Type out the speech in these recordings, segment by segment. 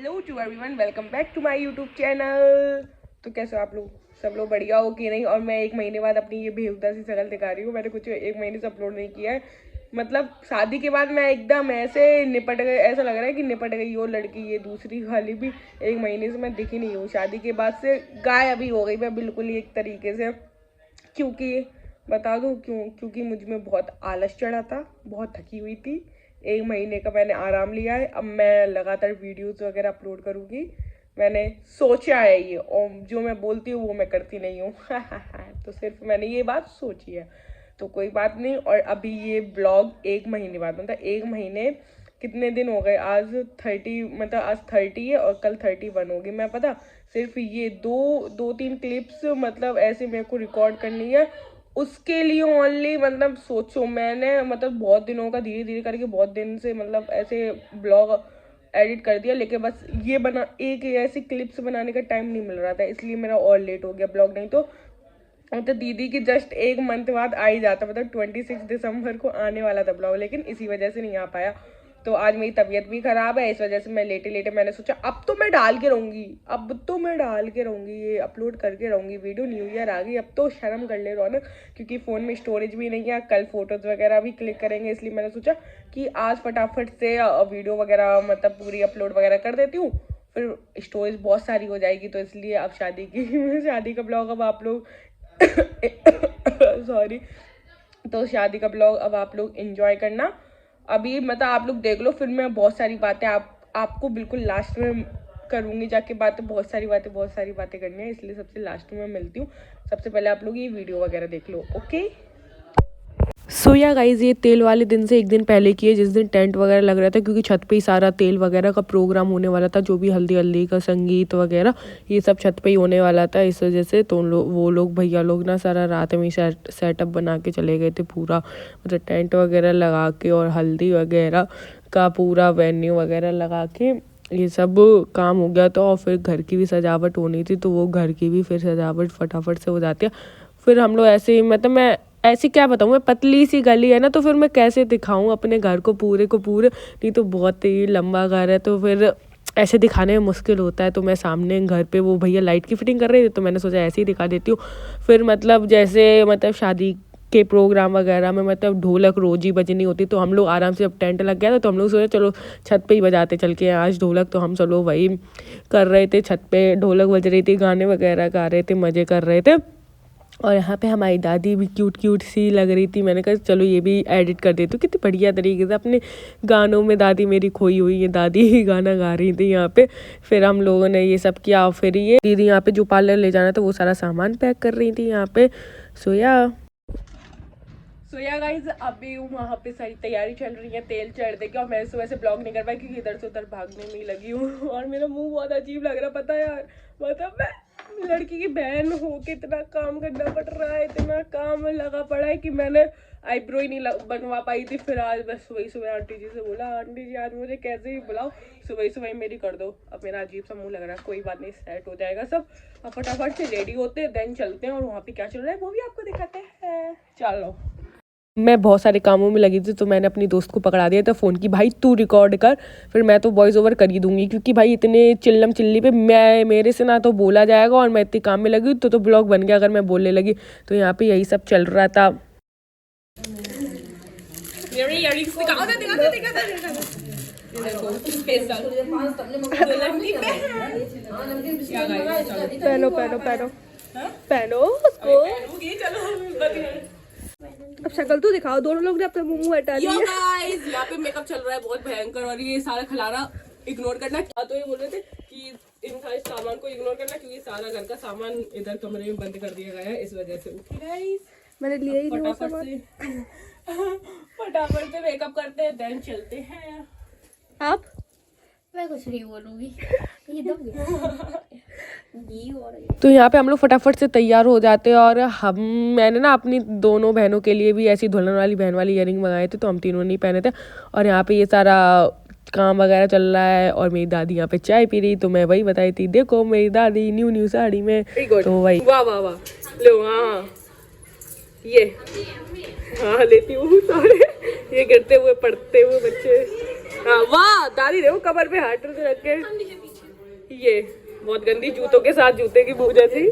Hello to everyone, welcome back to my YouTube channel. तो कैसे हो आप लोग? सब लोग बढ़िया हो कि नहीं? और मैं 1 महीने बाद अपनी ये बेहुदा सी शक्ल दिखा रही हूँ। मैंने कुछ 1 महीने से अपलोड नहीं किया है। मतलब शादी के बाद मैं एकदम ऐसे निपट गई, ऐसा लग रहा है कि निपट गई वो लड़की। ये दूसरी वाली भी 1 महीने से मैं दिखी नहीं हूँ। शादी के बाद से गायब ही हो गई मैं बिल्कुल ही एक तरीके से। क्योंकि बता दूँ क्यों? क्योंकि मुझ में बहुत आलस चढ़ा था, बहुत थकी हुई थी। 1 महीने का मैंने आराम लिया है। अब मैं लगातार वीडियोस वगैरह अपलोड करूँगी। मैंने सोचा है ये, और जो मैं बोलती हूँ वो मैं करती नहीं हूँ। तो सिर्फ मैंने ये बात सोची है, तो कोई बात नहीं। और अभी ये ब्लॉग 1 महीने बाद, मतलब 1 महीने कितने दिन हो गए? आज 30, मतलब आज 30 है और कल 31 होगी। मैं पता सिर्फ ये दो तीन क्लिप्स मतलब ऐसे मेरे को रिकॉर्ड करनी है, उसके लिए ओनली। मतलब सोचो, मैंने मतलब बहुत दिनों का धीरे धीरे करके बहुत दिन से मतलब ऐसे ब्लॉग एडिट कर दिया, लेकिन बस ये बना एक ऐसी क्लिप्स बनाने का टाइम नहीं मिल रहा था, इसलिए मेरा और लेट हो गया ब्लॉग। नहीं तो दीदी की जस्ट 1 मंथ बाद आ ही जाता, मतलब 26 दिसंबर को आने वाला था ब्लॉग, लेकिन इसी वजह से नहीं आ पाया। तो आज मेरी तबीयत भी खराब है, इस वजह से मैं लेटे लेटे मैंने सोचा अब तो मैं डाल के रहूँगी, ये अपलोड करके रहूँगी वीडियो। न्यू ईयर आ गई, अब तो शर्म कर ले रौनक, क्योंकि फ़ोन में स्टोरेज भी नहीं है। कल फोटोज़ वगैरह भी क्लिक करेंगे, इसलिए मैंने सोचा कि आज फटाफट से वीडियो वगैरह मतलब पूरी अपलोड वगैरह कर देती हूँ, फिर स्टोरेज बहुत सारी हो जाएगी। तो इसलिए अब शादी का ब्लॉग अब आप लोग सॉरी, तो शादी का ब्लॉग अब आप लोग एंजॉय करना। अभी मतलब आप लोग देख लो, फिर मैं बहुत सारी बातें आपको बिल्कुल लास्ट में करूँगी जाके बातें। बहुत सारी बातें करनी है, इसलिए सबसे लास्ट में मिलती हूँ। सबसे पहले आप लोग ये वीडियो वगैरह देख लो, ओके? सो या गाइज, ये तेल वाले दिन से 1 दिन पहले की है, जिस दिन टेंट वगैरह लग रहा था, क्योंकि छत पे ही सारा तेल वगैरह का प्रोग्राम होने वाला था। जो भी हल्दी का संगीत वगैरह ये सब छत पे ही होने वाला था। इस वजह से तो वो लोग भैया लोग ना सारा रात में सेटअप बना के चले गए थे पूरा, मतलब टेंट वगैरह लगा के और हल्दी वगैरह का पूरा वेन्यू वगैरह लगा के ये सब काम हो गया था। और फिर घर की भी सजावट होनी थी, तो वो घर की भी फिर सजावट फटाफट से हो जाती है। फिर हम लोग ऐसे ही, मतलब मैं ऐसी क्या बताऊँ, मैं पतली सी गली है ना, तो फिर मैं कैसे दिखाऊँ अपने घर को पूरे नहीं तो बहुत ही लंबा घर है, तो फिर ऐसे दिखाने में मुश्किल होता है। तो मैं सामने घर पे वो भैया लाइट की फिटिंग कर रहे थे, तो मैंने सोचा ऐसे ही दिखा देती हूँ। फिर मतलब जैसे मतलब शादी के प्रोग्राम वगैरह में मतलब ढोलक रोज ही बजनी होती, तो हम लोग आराम से, अब टेंट लग गया था तो हम लोग सोचे चलो छत पे ही बजाते चल के आज ढोलक। तो हम सब लोग वही कर रहे थे, छत पे ढोलक बज रही थी, गाने वगैरह गा रहे थे, मज़े कर रहे थे। और यहाँ पे हमारी दादी भी क्यूट सी लग रही थी। मैंने कहा चलो ये भी एडिट कर देती हूँ। कितनी बढ़िया तरीके से अपने गानों में दादी मेरी खोई हुई है, दादी ही गाना गा रही थी यहाँ पे। फिर हम लोगों ने ये सब किया। फिर ये दीदी यहाँ पे जो पार्लर ले जाना था वो सारा सामान पैक कर रही थी यहाँ पे। सोया गाइज, अभी वहाँ पे सारी तैयारी चल रही है तेल चढ़ने की, और मैं सुबह से ब्लॉग नहीं कर पाई क्योंकि इधर से उधर भागने में ही लगी हूँ। और मेरा मुंह बहुत अजीब लग रहा, पता है यार। मतलब मैं लड़की की बहन हूँ, कितना काम करना पड़ रहा है, इतना काम लगा पड़ा है कि मैंने आईब्रो ही नहीं बनवा पाई थी। फिर आज बस सुबह आंटी जी से बोला, आंटी जी आज मुझे कैसे भी बुलाओ, सुबह मेरी कर दो। अब मेरा अजीब सा मुंह लग रहा है, कोई बात नहीं, सेट हो जाएगा सब। अब फटाफट से रेडी होते हैं, देन चलते हैं और वहाँ पे क्या चल रहा है वो भी आपको दिखाते हैं। चलो, मैं बहुत सारे कामों में लगी थी, तो मैंने अपनी दोस्त को पकड़ा दिया था फ़ोन की, भाई तू रिकॉर्ड कर, फिर मैं तो वॉइस ओवर कर ही दूंगी, क्योंकि भाई इतने चिल्लम चिल्ली पे मेरे से ना तो बोला जाएगा, और मैं इतने काम में लगी तो ब्लॉग बन गया अगर मैं बोलने लगी। तो यहाँ पे यही सब चल रहा था। पहनो उसको। अब शक्ल तो दिखाओ, दोनों लोग ने अपना मुंह हटा लिया। गाइस, यहाँ पे मेकअप चल रहा है बहुत भयंकर, और ये सारा खिलाना इग्नोर करना। तो ये बोल रहे थे कि इन सारे सामान को इग्नोर करना, क्योंकि सारा घर का सामान इधर कमरे में बंद कर दिया गया है, इस वजह से। गाइस, मैंने लिया ही नहीं फटाफट से मेकअप करते हैं, देन चलते हैं। आप? मैं कुछ नहीं बोलूंगी। तो यहाँ पे हम लोग फटाफट से तैयार हो जाते हैं, और मैंने ना अपनी दोनों बहनों के लिए भी ऐसी दुल्हन वाली बहन वाली ईयरिंग मंगाए थे, तो हम तीनों नहीं पहने थे। और यहाँ पे ये सारा काम वगैरह चल रहा है, और मेरी दादी यहाँ पे चाय पी रही, तो मैं वही बताई थी, देखो मेरी दादी न्यू साड़ी में। तो वही वाह वाह वाह, लो हाँ ये हाँ लेती हूँ सारे ये गिरते हुए पड़ते हुए बच्चे। हाँ वाह, दादी देखो कमर पे हाथ रख के। ये बहुत गंदी जूतों के साथ जूते की बू जैसी।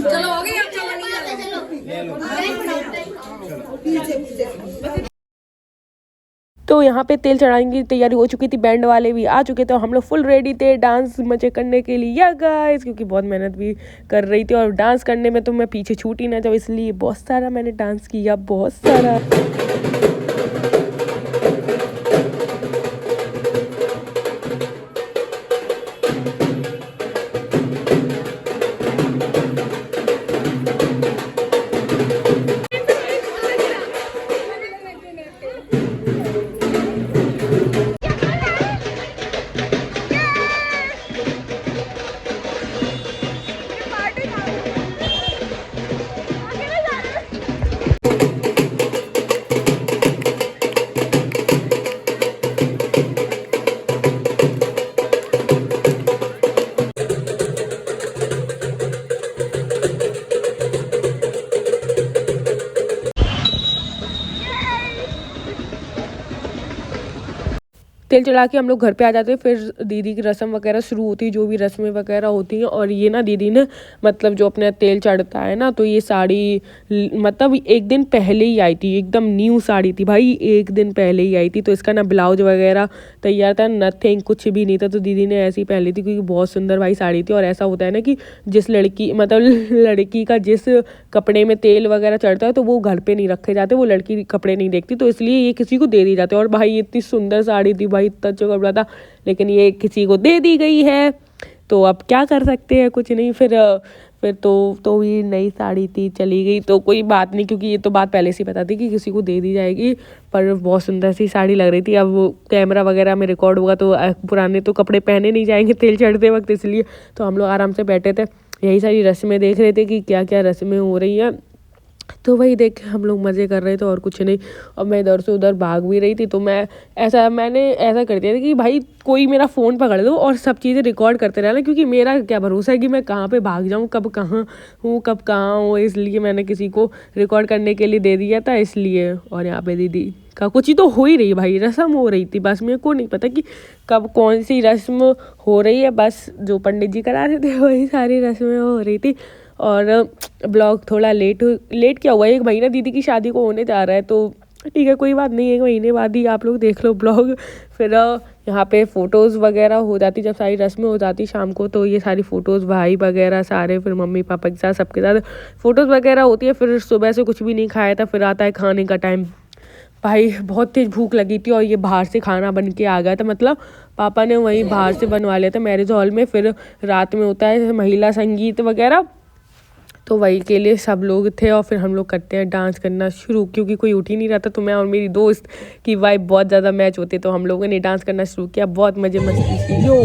चलो हो गई तो यहाँ पे तेल चढ़ाने की तैयारी हो चुकी थी, बैंड वाले भी आ चुके थे, हम लोग फुल रेडी थे डांस मजे करने के लिए या गाइस, क्योंकि बहुत मेहनत भी कर रही थी और डांस करने में तो मैं पीछे छूटी ना जाऊँ, इसलिए बहुत सारा मैंने डांस किया, बहुत सारा। तेल चढ़ा के हम लोग घर पे आ जाते हैं, फिर दीदी की रस्म वगैरह शुरू होती है, जो भी रस्में वगैरह होती हैं। और ये ना दीदी ने मतलब जो अपना तेल चढ़ता है ना, तो ये साड़ी मतलब एक दिन पहले ही आई थी, एकदम न्यू साड़ी थी भाई, एक दिन पहले ही आई थी। तो इसका ना ब्लाउज वगैरह तैयार था, नथिंग, कुछ भी नहीं था, तो दीदी ने ऐसी पहन ली थी क्योंकि बहुत सुंदर भाई साड़ी थी। और ऐसा होता है ना कि जिस लड़की मतलब लड़की का जिस कपड़े में तेल वगैरह चढ़ता है तो वो घर पे नहीं रखे जाते, वो लड़की कपड़े नहीं देखती, तो इसलिए ये किसी को दे दी जाते। और भाई इतनी सुंदर साड़ी थी भाई, इतना अच्छा कपड़ा था, लेकिन ये किसी को दे दी गई है, तो अब क्या कर सकते हैं, कुछ नहीं। फिर तो ये नई साड़ी थी, चली गई तो कोई बात नहीं, क्योंकि ये तो बात पहले से पता थी कि किसी को दे दी जाएगी। पर बहुत सुंदर सी साड़ी लग रही थी। अब वो कैमरा वगैरह में रिकॉर्ड होगा तो पुराने तो कपड़े पहने नहीं जाएंगे तेल चढ़ते वक्त, इसलिए तो हम लोग आराम से बैठे थे, यही सारी रस्में देख रहे थे कि क्या क्या रस्में हो रही हैं। तो वही देख के हम लोग मज़े कर रहे थे और कुछ नहीं। और मैं इधर से उधर भाग भी रही थी, तो मैंने ऐसा कर दिया था कि भाई कोई मेरा फ़ोन पकड़ लो और सब चीज़ें रिकॉर्ड करते रहना, क्योंकि मेरा क्या भरोसा है कि मैं कहाँ पे भाग जाऊँ, कब कहाँ हूँ, कब कहाँ हूँ, इसलिए मैंने किसी को रिकॉर्ड करने के लिए दे दिया था, इसलिए। और यहाँ पे दीदी का कुछ ही तो हो ही रही है भाई, रस्म हो रही थी, बस मेरे को नहीं पता कि कब कौन सी रस्म हो रही है, बस जो पंडित जी करा रहे थे वही सारी रस्में हो रही थी। और ब्लॉग थोड़ा लेट क्या हुआ, 1 महीना दीदी की शादी को होने जा रहा है, तो ठीक है कोई बात नहीं, 1 महीने बाद ही आप लोग देख लो ब्लॉग। फिर यहाँ पे फ़ोटोज़ वगैरह हो जाती, जब सारी रस्में हो जाती शाम को, तो ये सारी फ़ोटोज़ भाई वगैरह सारे, फिर मम्मी पापा के साथ सबके साथ फ़ोटोज़ वगैरह होती है। फिर सुबह से कुछ भी नहीं खाया था, फिर आता है खाने का टाइम। भाई बहुत तेज़ भूख लगी थी और ये बाहर से खाना बन के आ गया था, मतलब पापा ने वहीं बाहर से बनवा लिया था मैरिज हॉल में। फिर रात में होता है महिला संगीत वगैरह, तो वही के लिए सब लोग थे। और फिर हम लोग करते हैं डांस करना शुरू, क्योंकि कोई उठ ही नहीं रहा था, तो मैं और मेरी दोस्त की वाइब बहुत ज़्यादा मैच होती, तो हम लोगों ने डांस करना शुरू किया, बहुत मज़े मस्ती की यो।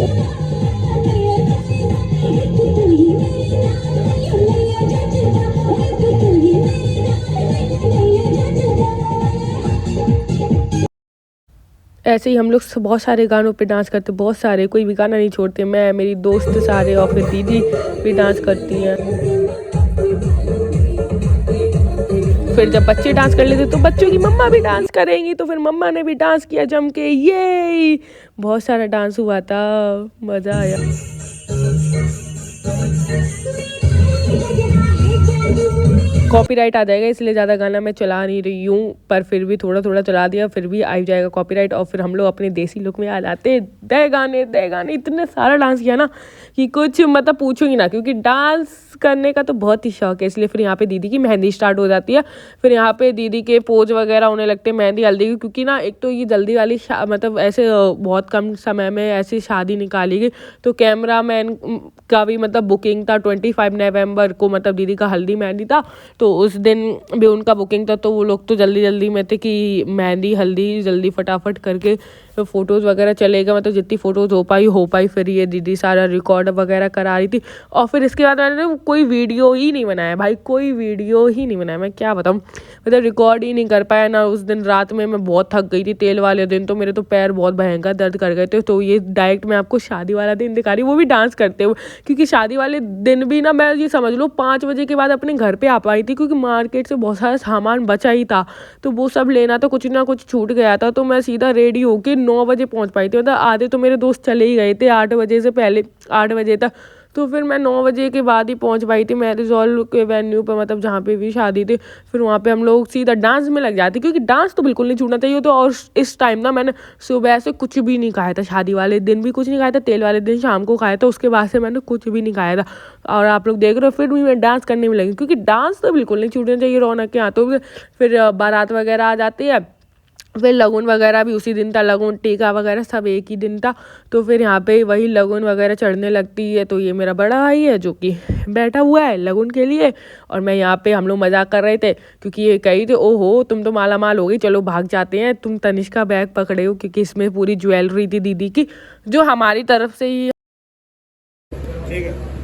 ऐसे ही हम लोग बहुत सारे गानों पे डांस करते, बहुत सारे, कोई भी गाना नहीं छोड़ते, मैं मेरी दोस्त सारे, और फिर दीदी भी डांस करती हैं। फिर जब बच्चे डांस कर लेते तो बच्चों की मम्मा भी डांस करेंगी, तो फिर मम्मा ने भी डांस किया जम के, ये बहुत सारा डांस हुआ था, मज़ा आया। कॉपीराइट आ जाएगा, इसलिए ज़्यादा गाना मैं चला नहीं रही हूँ, पर फिर भी थोड़ा थोड़ा चला दिया, फिर भी आ जाएगा कॉपीराइट। और फिर हम लोग अपने देसी लुक में आ जाते, दे गाने इतने सारा डांस किया ना कि कुछ मतलब पूछो ही ना, क्योंकि डांस करने का तो बहुत ही शौक है, इसलिए। फिर यहाँ पे दीदी की मेहंदी स्टार्ट हो जाती है, फिर यहाँ पे दीदी के पोज वगैरह होने लगते हैं मेहंदी हल्दी की, क्योंकि ना एक तो ये जल्दी वाली मतलब ऐसे बहुत कम समय में ऐसी शादी निकाली गई, तो कैमरा मैन का भी मतलब बुकिंग था 25 नवंबर को, मतलब दीदी का हल्दी मेहंदी था, तो उस दिन भी उनका बुकिंग था, तो वो लोग तो जल्दी जल्दी में थे कि मेहंदी हल्दी जल्दी फटाफट करके फ़ोटोज़ वगैरह चलेगा, मतलब जितनी फ़ोटोज़ हो पाई। फिर ये दीदी सारा रिकॉर्ड वगैरह करा रही थी, और फिर इसके बाद मैंने कोई वीडियो ही नहीं बनाया भाई, कोई वीडियो ही नहीं बनाया। मैं क्या बताऊँ, मतलब रिकॉर्ड ही नहीं कर पाया ना। उस दिन रात में मैं बहुत थक गई थी, तेल वाले दिन तो मेरे तो पैर बहुत भयंकर दर्द कर गए थे। तो ये डायरेक्ट मैं आपको शादी वाला दिन दिखा रही हूँ, वो भी डांस करते हुए, क्योंकि शादी वाले दिन भी ना मैं ये समझ लो 5 बजे के बाद अपने घर पे आ पाई थी, क्योंकि मार्केट से बहुत सारा सामान बचा ही था, तो वो सब लेना तो कुछ ना कुछ छूट गया था। तो मैं सीधा रेडी होके 9 बजे पहुंच पाई थी, मतलब आधे तो मेरे दोस्त चले ही गए थे 8 बजे से पहले, 8 बजे तक। तो फिर मैं 9 बजे के बाद ही पहुंच पाई थी मैरिज हॉल के वेन्यू पर, मतलब जहाँ पे भी शादी थी। फिर वहाँ पे हम लोग सीधा डांस में लग जाते, क्योंकि डांस तो बिल्कुल नहीं छूटना चाहिए। तो और इस टाइम ना मैंने सुबह से कुछ भी नहीं खाया था, शादी वाले दिन भी कुछ नहीं खाया था, तेल वाले दिन शाम को खाया था, उसके बाद से मैंने कुछ भी नहीं खाया था। और आप लोग देख रहे हो, फिर भी मैं डांस करने में लगी, क्योंकि डांस तो बिल्कुल नहीं छूटना चाहिए रौनक के हाथों में। फिर बारात वगैरह आ जाती है, फिर लगन वगैरह भी उसी दिन था, लगन टीका वगैरह सब एक ही दिन था। तो फिर यहाँ पे वही लगन वगैरह चढ़ने लगती है। तो ये मेरा बड़ा भाई है जो कि बैठा हुआ है लगन के लिए, और मैं यहाँ पे, हम लोग मजाक कर रहे थे, क्योंकि ये कही थे ओहो तुम तो माला माल हो गई, चलो भाग जाते हैं, तुम तनिष्का बैग पकड़े हो, क्योंकि इसमें पूरी ज्वेलरी थी दीदी की, जो हमारी तरफ से ही। ठीक है।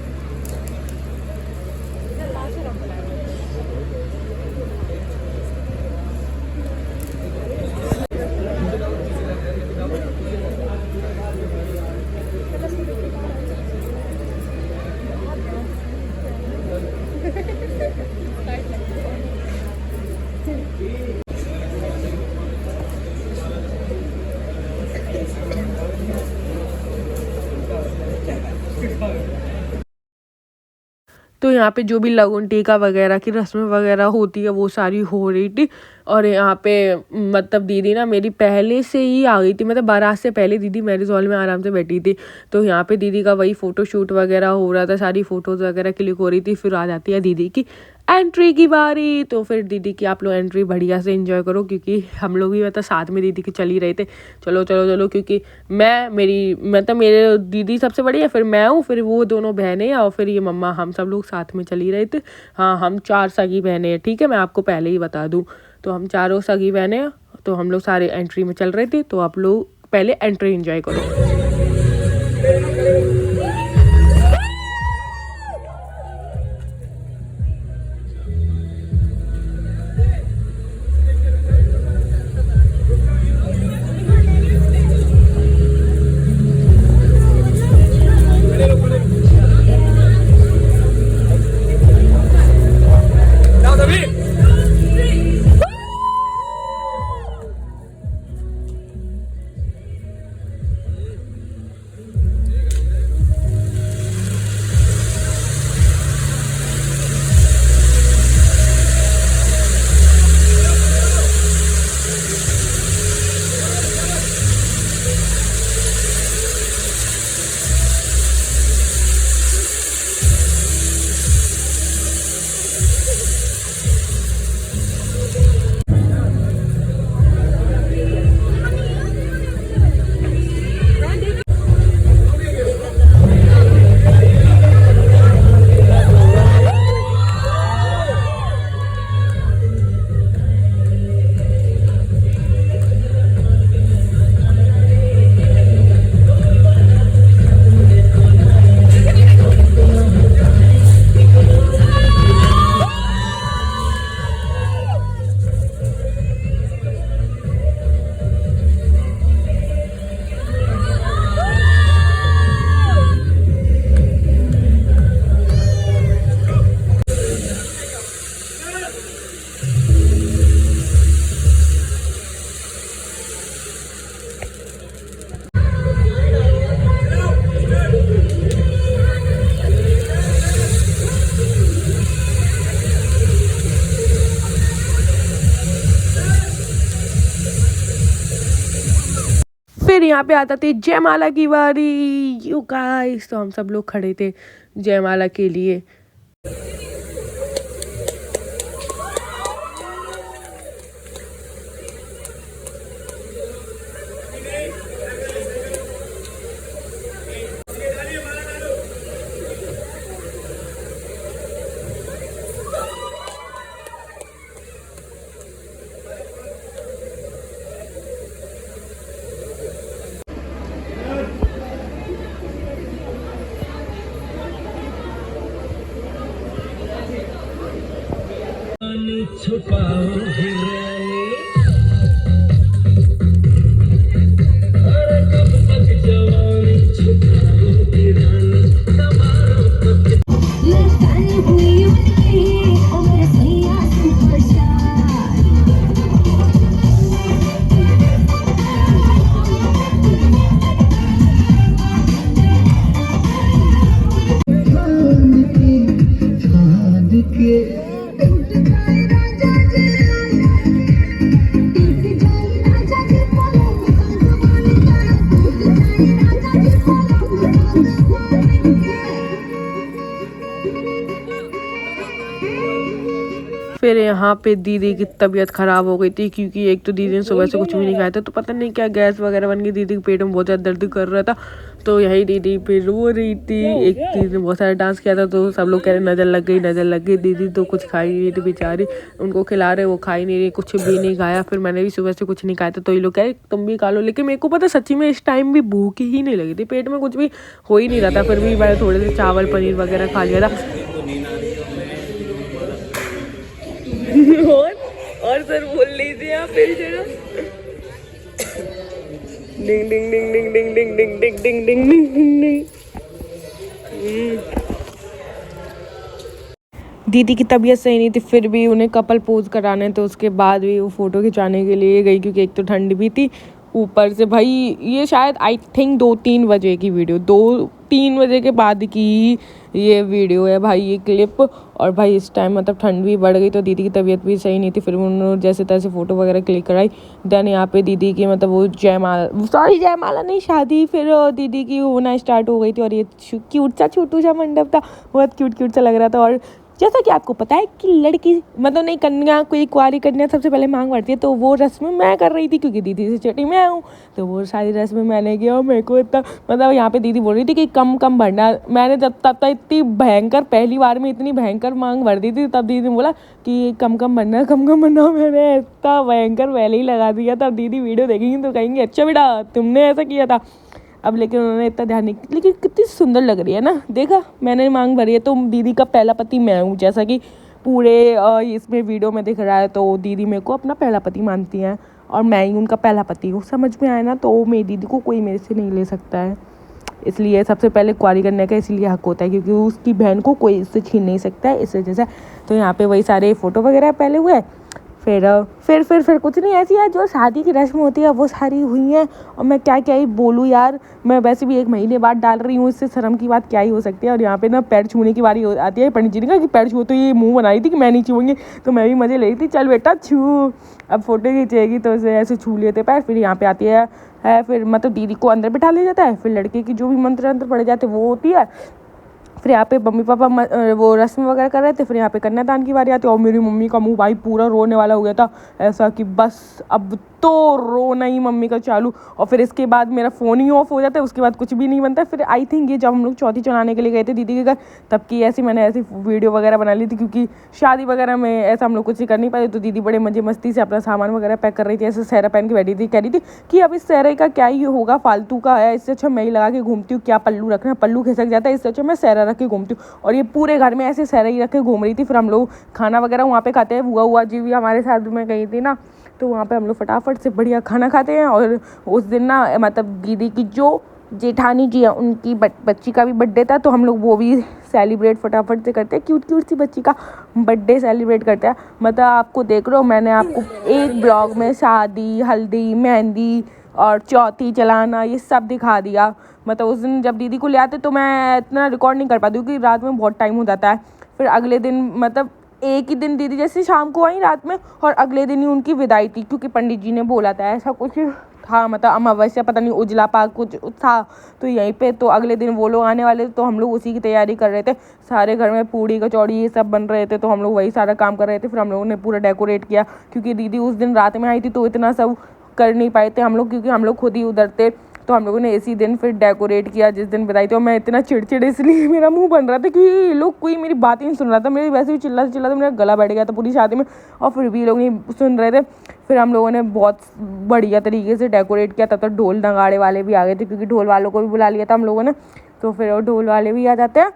तो यहाँ पे जो भी लगन टीका वगैरह की रस्में वगैरह होती है वो सारी हो रही थी। और यहाँ पे मतलब दीदी ना मेरी पहले से ही आ गई थी, मतलब बारात से पहले दीदी मैरिज हॉल में आराम से बैठी थी। तो यहाँ पे दीदी का वही फ़ोटो शूट वगैरह हो रहा था, सारी फ़ोटोज़ वगैरह क्लिक हो रही थी। फिर आ जाती है दीदी की एंट्री की बारी। तो फिर दीदी की आप लोग एंट्री बढ़िया से एंजॉय करो, क्योंकि हम लोग भी मतलब साथ में दीदी के चल ही रहे थे, चलो चलो चलो, क्योंकि मेरे दीदी सबसे बड़ी है, फिर मैं हूँ, फिर वो दोनों बहनें और फिर ये मम्मा, हम सब लोग साथ में चल ही रहे थे। हाँ, हम 4 सगी बहनें हैं, ठीक है, मैं आपको पहले ही बता दूँ। तो हम चारों सगी बहनें हैं, तो हम लोग सारे एंट्री में चल रहे थे। तो आप लोग पहले एंट्री एंजॉय करो। फिर यहाँ पे आता थी जयमाला की बारी, यू गाइस। तो हम सब लोग खड़े थे जयमाला के लिए। फिर यहाँ पे दीदी की तबीयत ख़राब हो गई थी क्योंकि एक तो दीदी ने सुबह से कुछ भी नहीं खाया था, तो पता नहीं क्या गैस वगैरह बन गई, दीदी के पेट में बहुत ज़्यादा दर्द कर रहा था। तो यही दीदी फिर रो रही थी। एक दीदी ने बहुत सारा डांस किया था, तो सब लोग कह रहे नज़र लग गई, नज़र लग गई। दीदी तो कुछ खा ही नहीं रही थी बेचारी, उनको खिला रहे वो खा ही नहीं रही, कुछ भी नहीं खाया। फिर मैंने भी सुबह से कुछ नहीं खाया था, तो ये लोग कह रहे तुम भी खा लो। लेकिन मेरे को पता सच्ची में इस टाइम भी भूख ही नहीं लगी थी, पेट में कुछ भी हो ही नहीं रहा था। फिर भी मैंने थोड़े से चावल पनीर वगैरह खा लिया था। और सर बोल लीजिए आप फिर जरा। डिंग डिंग डिंग डिंग डिंग डिंग डिंग डिंग डिंग डिंग डिंग डिंग। दीदी की तबीयत सही नहीं थी, फिर भी उन्हें कपल पोज कराने थे, उसके बाद भी वो फ़ोटो खिंचाने के लिए गई क्योंकि एक तो ठंड भी थी ऊपर से। भाई ये शायद आई थिंक 2-3 बजे की वीडियो, 2-3 बजे के बाद की ये वीडियो है भाई, ये क्लिप। और भाई इस टाइम मतलब ठंड भी बढ़ गई, तो दीदी की तबीयत भी सही नहीं थी। फिर उन्होंने जैसे तैसे फ़ोटो वगैरह क्लिक कराई। देन यहाँ पे दीदी की मतलब वो जयमाला नहीं, शादी फिर दीदी की होना स्टार्ट हो गई थी। और ये क्यूट सा छोटू सा मंडप था, बहुत क्यूट सा लग रहा था। और जैसा कि आपको पता है कि लड़की मतलब नहीं, कन्या कोई कुंवारी कन्या सबसे पहले मांग भरती है, तो वो रस्म मैं कर रही थी क्योंकि दीदी से छोटी मैं हूँ, तो वो सारी रस्म मैंने किया। और मेरे को इतना मतलब यहाँ पे दीदी बोल रही थी कि कम भरना। मैंने जब तब तक इतनी भयंकर, पहली बार में इतनी भयंकर मांग भर दी थी, तब दीदी ने बोला कि कम भरना, कम भरना। मैंने इतना भयंकर पहले ही लगा दिया था। दीदी वीडियो देखेंगी तो कहेंगी अच्छा बेटा तुमने ऐसा किया था। अब लेकिन उन्होंने इतना ध्यान नहीं, लेकिन कितनी सुंदर लग रही है ना। देखा मैंने मांग भरी है, तो दीदी का पहला पति मैं हूँ, जैसा कि पूरे इसमें वीडियो में दिख रहा है। तो दीदी मेरे को अपना पहला पति मानती हैं और मैं ही उनका पहला पति हूँ। समझ में आया ना। तो मेरी दीदी को कोई मेरे से नहीं ले सकता है, इसलिए सबसे पहले कुंवारी करने का इसीलिए हक होता है क्योंकि उसकी बहन को कोई इससे छीन नहीं सकता है, इस वजह से। तो यहाँ पे वही सारे फ़ोटो वगैरह पहले हुए। फिर कुछ नहीं, ऐसी यार जो शादी की रस्म होती है वो सारी हुई हैं। और मैं क्या ही बोलूँ यार, मैं वैसे भी 1 महीने बाद डाल रही हूँ, इससे शर्म की बात क्या ही हो सकती है। और यहाँ पे ना पैर छूने की बारी आती है। पंडित जी ने कहा कि पैर छू, तो ये मुंह बना रही थी कि मैं नहीं छूँगी, तो मैं भी मज़े ले रही थी, चल बेटा छू। अब फ़ोटो खींचेगी तो ऐसे छू लेते पैर। फिर यहाँ पे आती है फिर मतलब दीदी को अंदर बिठा लिया जाता है। फिर लड़के की जो भी मंत्र अंतर पड़े जाते वो होती है। फिर यहाँ पे मम्मी पापा वो रस्म वगैरह कर रहे थे। फिर यहाँ पे कन्यादान की बारी आती है और मेरी मम्मी का मुंह भाई पूरा रोने वाला हो गया था, ऐसा कि बस अब तो रोना ही मम्मी का चालू। और फिर इसके बाद मेरा फ़ोन ही ऑफ हो जाता है, उसके बाद कुछ भी नहीं बनता। फिर आई थिंक ये जब हम लोग चौथी चढ़ाने के लिए गए थे दीदी के घर, तब की मैंने ऐसी वीडियो वगैरह बना ली थी क्योंकि शादी वगैरह में ऐसा हम लोग कुछ कर नहीं पाए। तो दीदी बड़े मजे मस्ती से अपना सामान वगैरह पैक कर रही थी, ऐसे सहरा पहन के बैठी थी। कह रही थी कि अब इस सहरे का क्या ही होगा, फालतू का है, इससे अच्छा मैं ही लगा के घूमती हूँ, क्या पल्लू रखना, पल्लू खिसक जाता है, इससे अच्छा मैं सहरा रख के घूमती हूँ। और ये पूरे घर में ऐसे सहरा ही रख के घूम रही थी। फिर हम लोग खाना वगैरह वहाँ पे खाते हैं, बुआ जी भी हमारे साथ में गई थी ना, तो वहाँ पे हम लोग फटाफट से बढ़िया खाना खाते हैं। और उस दिन ना मतलब दीदी की जो जेठानी जी है उनकी बच्ची का भी बर्थडे था, तो हम लोग वो भी सेलिब्रेट फटाफट से करते हैं। क्यूट सी बच्ची का बर्थडे सेलिब्रेट करते हैं। मतलब आपको देख रहे हो, मैंने आपको एक ब्लॉग में शादी, हल्दी, मेहंदी और चौथी चलाना ये सब दिखा दिया। मतलब उस दिन जब दीदी को ले आते तो मैं इतना रिकॉर्ड नहीं कर पाती क्योंकि रात में बहुत टाइम हो जाता है। फिर अगले दिन मतलब एक ही दिन दीदी जैसे शाम को आई रात में, और अगले दिन ही उनकी विदाई थी क्योंकि पंडित जी ने बोला था, ऐसा कुछ था। मतलब अमावस्या पता नहीं उजला पाक कुछ था, तो यहीं पे तो अगले दिन वो लोग आने वाले थे, तो हम लोग उसी की तैयारी कर रहे थे। सारे घर में पूड़ी कचौड़ी ये सब बन रहे थे, तो हम लोग वही सारा काम कर रहे थे। फिर हम लोगों ने पूरा डेकोरेट किया क्योंकि दीदी उस दिन रात में आई थी, तो इतना सब कर नहीं पाए थे हम लोग क्योंकि हम लोग खुद ही उधर थे। तो हम लोगों ने इसी दिन फिर डेकोरेट किया जिस दिन बताई थी। और मैं इतना चिड़चिड़ इसलिए मेरा मुंह बन रहा था क्योंकि लोग कोई मेरी बात ही नहीं सुन रहा था। मेरी वैसे भी चिल्ला मेरा गला बैठ गया था पूरी शादी में, और फिर भी लोग नहीं सुन रहे थे। फिर हम लोगों ने बहुत बढ़िया तरीके से डेकोरेट किया। तब तक ढोल नगाड़े वाले भी आ गए थे क्योंकि ढोल वालों को भी बुला लिया था हम लोगों ने, तो फिर ढोल वाले भी आ जाते हैं।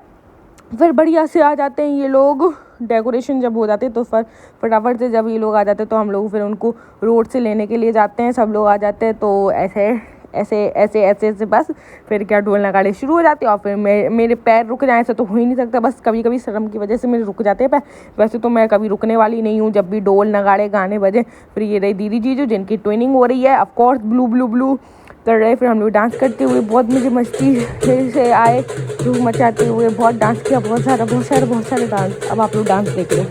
फिर बढ़िया से आ जाते हैं ये लोग डेकोरेशन जब हो जाते तो फटाफट से जब ये लोग आ जाते तो हम लोग फिर उनको रोड से लेने के लिए जाते हैं। सब लोग आ जाते हैं तो ऐसे ऐसे ऐसे ऐसे ऐसे बस फिर क्या ढोल नगाड़े शुरू हो जाते हैं और फिर मेरे पैर रुक जाए ऐसा तो हो ही नहीं सकता। बस कभी कभी शर्म की वजह से मेरे रुक जाते हैं पैर, वैसे तो मैं कभी रुकने वाली नहीं हूँ। जब भी ढोल नगाड़े गाने बजे फिर ये रही दीदी जीजू जिनकी ट्विनिंग हो रही है, ऑफकोर्स ब्लू ब्लू ब्लू कर रहे। फिर हम लोग डांस करते हुए बहुत मुझे मस्ती से आए, धूम मचाते हुए बहुत डांस किया, बहुत सारा डांस। अब आप लोग डांस देख लो।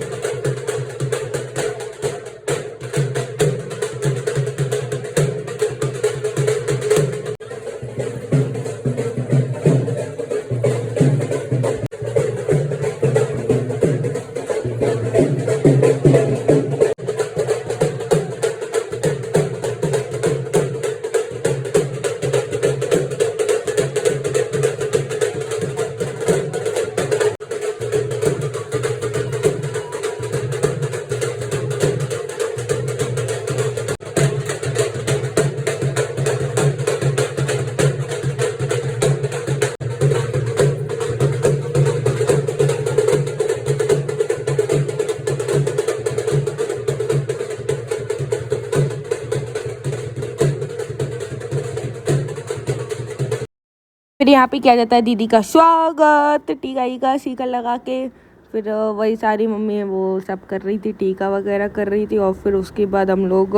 फिर यहाँ पे किया जाता है दीदी का स्वागत टीका ईका शीका लगा के। फिर वही सारी मम्मी वो सब कर रही थी, टीका वगैरह कर रही थी। और फिर उसके बाद हम लोग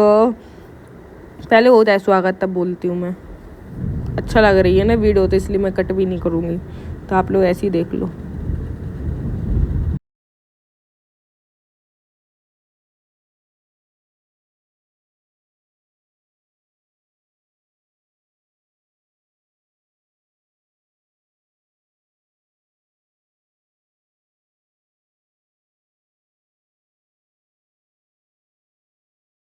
पहले होता है स्वागत तब बोलती हूँ मैं। अच्छा लग रही है ना वीडियो तो इसलिए मैं कट भी नहीं करूँगी, तो आप लोग ऐसे ही देख लो।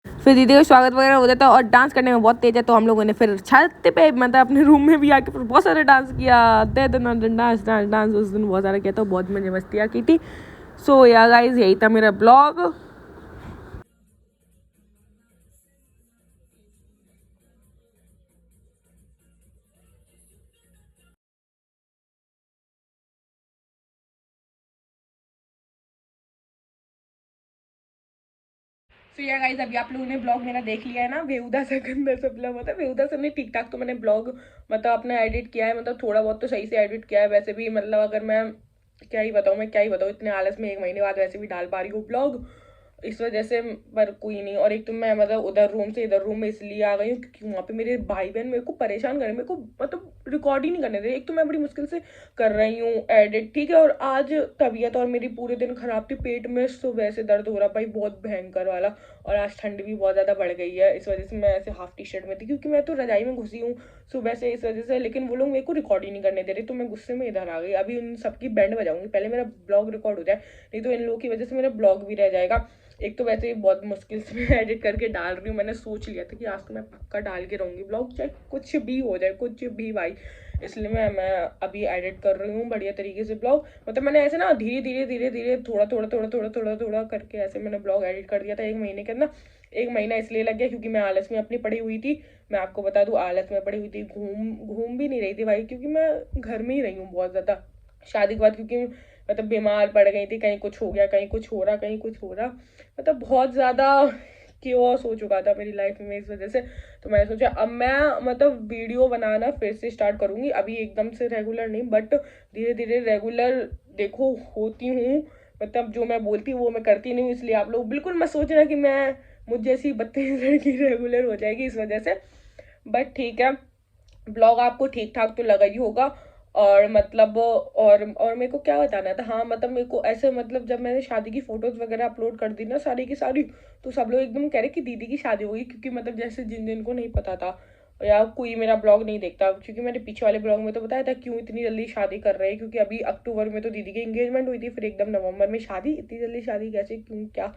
फिर दीदी का स्वागत वगैरह हो जाता है और डांस करने में बहुत तेज है तो हम लोगों ने फिर छत पे मतलब अपने रूम में भी आके फिर बहुत सारा डांस किया। डांस डांस डांस उस दिन बहुत सारा किया तो बहुत मजे मस्तियाँ की थी। सो या गाइज यही था मेरा ब्लॉग। तो यार गाइस अभी आप लोगों ने ब्लॉग मेरा देख लिया है ना, बेहुदा सा गंदा सा ब्लॉग। मतलब बेहुदा सा नहीं, ठीक ठाक तो मैंने ब्लॉग मतलब अपना एडिट किया है, मतलब थोड़ा बहुत तो सही से एडिट किया है। वैसे भी मतलब अगर मैं क्या ही बताऊँ इतने आलस में 1 महीने बाद वैसे भी डाल पा रही हूँ ब्लॉग, इस वजह से। पर कोई नहीं। और एक तो मैं मतलब उधर रूम से इधर रूम में इसलिए आ गई हूँ क्योंकि वहाँ पे मेरे भाई बहन मेरे को परेशान कर रहे, मेरे को मतलब रिकॉर्ड ही नहीं करने दे रहे। एक तो मैं बड़ी मुश्किल से कर रही हूँ एडिट, ठीक है। और आज तबीयत और मेरी पूरे दिन खराब थी, पेट में सुबह से दर्द हो रहा भाई बहुत भयंकर वाला। और आज ठंड भी बहुत ज़्यादा बढ़ गई है, इस वजह से मैं ऐसे हाफ टी शर्ट में थी क्योंकि मैं तो रजाई में घुसी हूँ सुबह से, इस वजह से। लेकिन वो लोग मेरे को रिकॉर्ड ही नहीं करने दे रहे तो मैं गुस्से में इधर आ गई। अभी उन सबकी बैंड बजाऊंगी, पहले मेरा ब्लॉग रिकॉर्ड हो जाए, नहीं तो इन लोगों की वजह से मेरा ब्लॉग भी रह जाएगा। एक तो वैसे ही बहुत मुश्किल से मैं एडिट करके डाल रही हूँ, मैंने सोच लिया था कि आज तो मैं पक्का डाल के रहूँगी ब्लॉग, चाहे कुछ भी हो जाए, कुछ भी भाई। इसलिए मैं अभी एडिट कर रही हूँ बढ़िया तरीके से ब्लॉग। मतलब मैंने ऐसे ना धीरे धीरे धीरे धीरे थोड़ा करके ऐसे मैंने ब्लॉग एडिट कर दिया था 1 महीने के अंदर। 1 महीना इसलिए लग गया क्योंकि मैं आलस में अपनी पड़ी हुई थी। मैं आपको बता दूँ आलस में पड़ी हुई थी, घूम भी नहीं रही थी भाई, क्योंकि मैं घर में ही रही हूँ बहुत ज़्यादा शादी के बाद। क्योंकि मतलब बीमार पड़ गई थी, कहीं कुछ हो गया, कहीं कुछ हो रहा, कहीं कुछ हो रहा, मतलब बहुत ज़्यादा क्योस हो चुका था मेरी लाइफ में, इस वजह से। तो मैंने सोचा अब मैं मतलब वीडियो बनाना फिर से स्टार्ट करूँगी, अभी एकदम से रेगुलर नहीं बट धीरे धीरे रेगुलर देखो होती हूँ। मतलब जो मैं बोलती हूँ वो मैं करती नहीं हूँ, इसलिए आप लोग बिल्कुल मत सोचना कि मैं मुझ जैसी 32 लड़की रेगुलर हो जाएगी इस वजह से। बट ठीक है, ब्लॉग आपको ठीक ठाक तो लगा ही होगा। और मतलब और मेरे को क्या बताना था, हाँ मतलब मेरे को ऐसे मतलब जब मैंने शादी की फोटोज वगैरह अपलोड कर दी ना सारी की सारी, तो सब लोग एकदम कह रहे कि दीदी की शादी होगी। क्योंकि मतलब जैसे जिन जिन को नहीं पता था या कोई मेरा ब्लॉग नहीं देखता, क्योंकि मैंने पीछे वाले ब्लॉग में तो बताया था क्यों इतनी जल्दी शादी कर रहे हैं। क्योंकि अभी अक्टूबर में तो दीदी की एंगेजमेंट हुई थी, फिर एकदम नवंबर में शादी, इतनी जल्दी शादी कैसे, क्यों, क्या।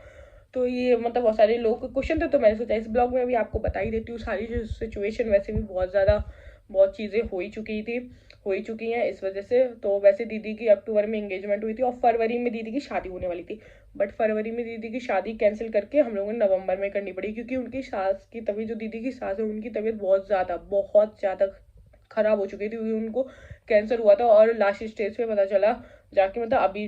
तो ये मतलब बहुत सारे लोगों के क्वेश्चन थे, तो मैंने सोचा इस ब्लॉग में भी आपको बता ही देती हूँ सारी सिचुएशन। वैसे भी बहुत ज़्यादा बहुत चीज़ें हो ही चुकी हैं इस वजह से। तो वैसे दीदी की अक्टूबर में एंगेजमेंट हुई थी और फरवरी में दीदी की शादी होने वाली थी। बट फरवरी में दीदी की शादी कैंसिल करके हम लोगों ने नवंबर में करनी पड़ी, क्योंकि उनकी सास की तबीयत, जो दीदी की सास है उनकी तबीयत बहुत ज़्यादा ख़राब हो चुकी थी, क्योंकि उनको कैंसर हुआ था और लास्ट स्टेज पे पता चला जाके, मतलब अभी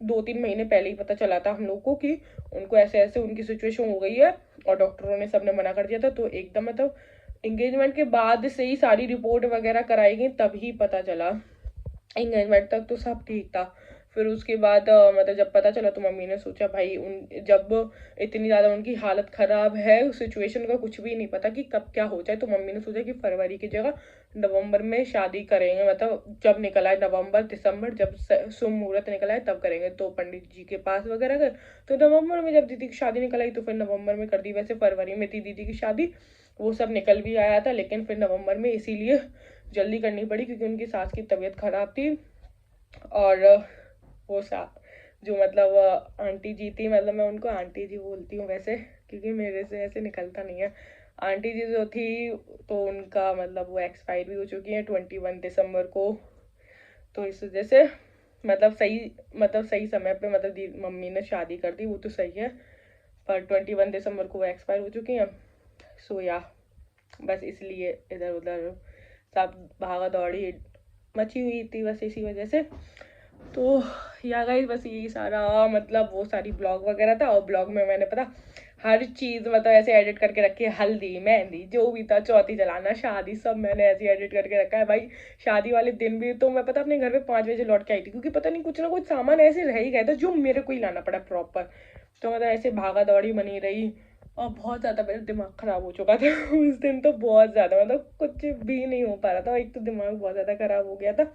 2-3 महीने पहले ही पता चला था हम लोग को कि उनको ऐसे ऐसे उनकी सिचुएशन हो गई है, और डॉक्टरों ने सबने मना कर दिया था। तो एकदम मतलब एंगेजमेंट के बाद से ही सारी रिपोर्ट वगैरह कराई गई, तभी पता चला। एंगेजमेंट तक तो सब ठीक था, फिर उसके बाद मतलब जब पता चला तो मम्मी ने सोचा भाई उन जब इतनी ज़्यादा उनकी हालत ख़राब है, उस सिचुएशन का कुछ भी नहीं पता कि कब क्या हो जाए, तो मम्मी ने सोचा कि फरवरी की जगह नवंबर में शादी करेंगे, मतलब जब निकला है नवंबर दिसंबर, जब शुभ मुहूर्त निकला है तब करेंगे। तो पंडित जी के पास वगैरह गए, तो नवंबर में जब दीदी की शादी निकल आई तो फिर नवंबर में कर दी। वैसे फरवरी में थी दीदी की शादी, वो सब निकल भी आया था, लेकिन फिर नवंबर में इसीलिए जल्दी करनी पड़ी क्योंकि उनकी सास की तबीयत ख़राब थी। और वो सा जो मतलब आंटी जी थी, मतलब मैं उनको आंटी जी बोलती हूँ वैसे, क्योंकि मेरे से ऐसे निकलता नहीं है। आंटी जी जो थी तो उनका मतलब वो एक्सपायर भी हो चुकी है 21 दिसंबर को। तो इस वजह से मतलब सही समय पे मतलब मम्मी ने शादी कर दी, वो तो सही है, पर 21 दिसंबर को वो एक्सपायर हो चुकी हैं। सो या बस इसलिए इधर उधर सब भागा दौड़ी मची हुई थी बस इसी वजह से। तो या गाइस बस यही सारा मतलब वो सारी ब्लॉग वगैरह था, और ब्लॉग में मैंने पता हर चीज़ मतलब ऐसे एडिट करके रखी है, हल्दी मेहंदी जो भी था, चौथी जलाना, शादी, सब मैंने ऐसे एडिट करके रखा है भाई। शादी वाले दिन भी तो मैं पता अपने घर पे 5 बजे लौट के आई थी, क्योंकि पता नहीं कुछ ना कुछ सामान ऐसे रह ही गया था जो मेरे को ही लाना पड़ा प्रॉपर। तो मतलब ऐसे भागा दौड़ी बनी रही, और बहुत ज़्यादा मेरा दिमाग ख़राब हो चुका था उस दिन तो बहुत ज़्यादा, मतलब कुछ भी नहीं हो पा रहा था, एक तो दिमाग बहुत ज़्यादा ख़राब हो गया था।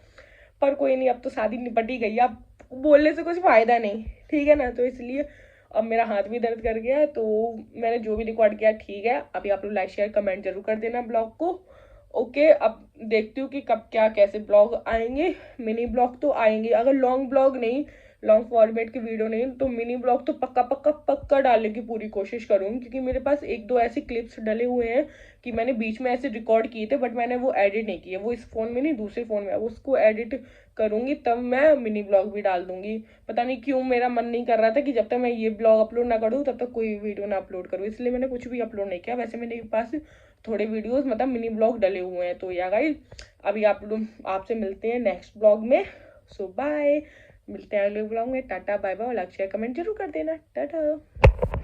पर कोई नहीं, अब तो शादी निपट ही गई, अब बोलने से कुछ फ़ायदा नहीं, ठीक है ना। तो इसलिए अब मेरा हाथ भी दर्द कर गया है, तो मैंने जो भी रिकॉर्ड किया ठीक है। अभी आप लोग लाइक शेयर कमेंट जरूर कर देना ब्लॉग को। ओके, अब देखती हूँ कि कब क्या कैसे ब्लॉग आएंगे। मिनी ब्लॉग तो आएंगे, अगर लॉन्ग ब्लॉग नहीं, लॉन्ग फॉर्मेट की वीडियो नहीं, तो मिनी ब्लॉग तो पक्का पक्का पक्का डालने की पूरी कोशिश करूँगी, क्योंकि मेरे पास 1-2 ऐसे क्लिप्स डले हुए हैं कि मैंने बीच में ऐसे रिकॉर्ड किए थे, बट मैंने वो एडिट नहीं किए, वो इस फ़ोन में नहीं दूसरे फ़ोन में, उसको एडिट करूँगी तब मैं मिनी ब्लॉग भी डाल दूँगी। पता नहीं क्यों मेरा मन नहीं कर रहा था कि जब तक मैं ये ब्लॉग अपलोड ना करूँ तब तक कोई वीडियो ना अपलोड करूँ, इसलिए मैंने कुछ भी अपलोड नहीं किया। वैसे मेरे पास थोड़े वीडियोस मतलब मिनी ब्लॉग डले हुए हैं। तो या गाइस अभी आप लोग आपसे मिलते हैं नेक्स्ट ब्लॉग में। सो बाय, मिलते हैं अगले ब्लॉग में। टाटा बाय बाय, और लाइक शेयर कमेंट जरूर कर देना। टाटा।